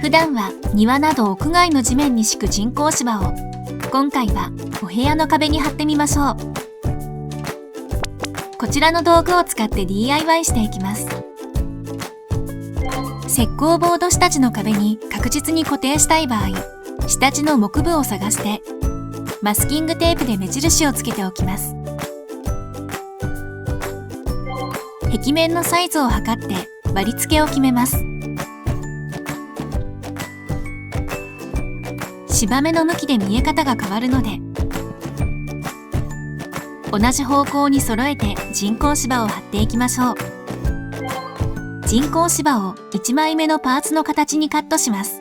普段は庭など屋外の地面に敷く人工芝を今回はお部屋の壁に貼ってみましょう。こちらの道具を使って DIY していきます。石膏ボード下地の壁に確実に固定したい場合、下地の木部を探してマスキングテープで目印をつけておきます。壁面のサイズを測って割り付けを決めます。芝目の向きで見え方が変わるので、同じ方向に揃えて人工芝を貼っていきましょう。人工芝を1枚目のパーツの形にカットします。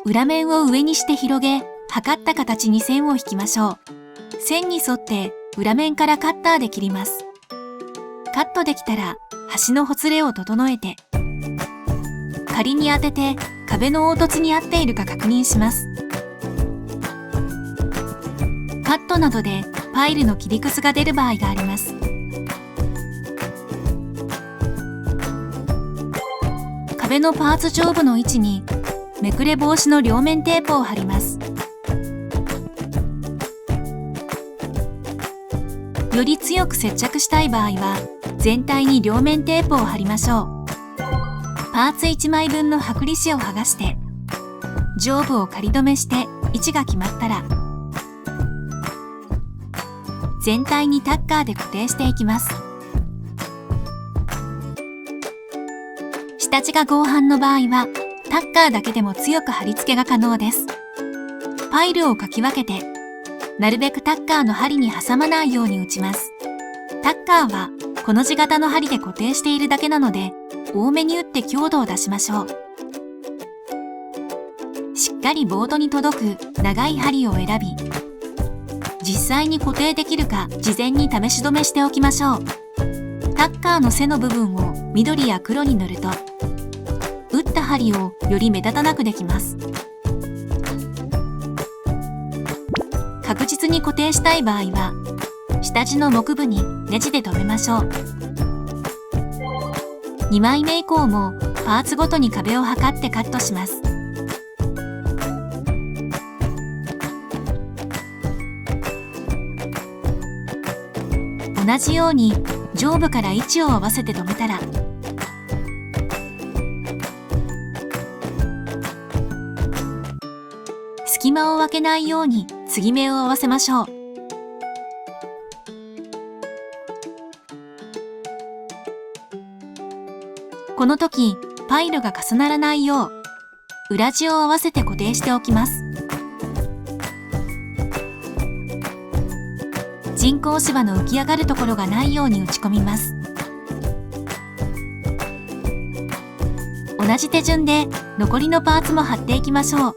裏面を上にして広げ、測った形に線を引きましょう。線に沿って裏面からカッターで切ります。カットできたら端のほつれを整えて、仮に当てて壁の凹凸に合っているか確認します。カットなどでパイルの切りくすが出る場合があります。壁のパーツ上部の位置にめくれ防止の両面テープを貼ります。より強く接着したい場合は全体に両面テープを貼りましょう。パーツ1枚分の剥離紙を剥がして上部を仮止めして位置が決まったら全体にタッカーで固定していきます。下地が合板の場合はタッカーだけでも強く貼り付けが可能です。パイルをかき分けてなるべくタッカーの針に挟まないように打ちます。タッカーはこの字型の針で固定しているだけなので多めに打って強度を出しましょう。しっかりボードに届く長い針を選び、実際に固定できるか事前に試し止めしておきましょう。タッカーの背の部分を緑や黒に塗ると打った針をより目立たなくできます。確実に固定したい場合は下地の木部にネジで留めましょう。2枚目以降もパーツごとに壁を測ってカットします。同じように上部から位置を合わせて留めたら、隙間を空けないように継ぎ目を合わせましょう。この時パイルが重ならないよう裏地を合わせて固定しておきます。人工芝の浮き上がるところがないように打ち込みます。同じ手順で残りのパーツも貼っていきましょう。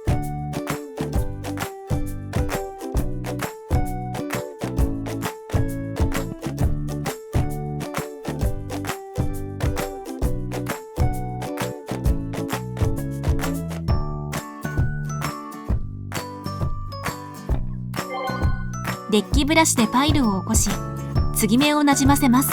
デッキブラシでパイルを起こし、継ぎ目をなじませます。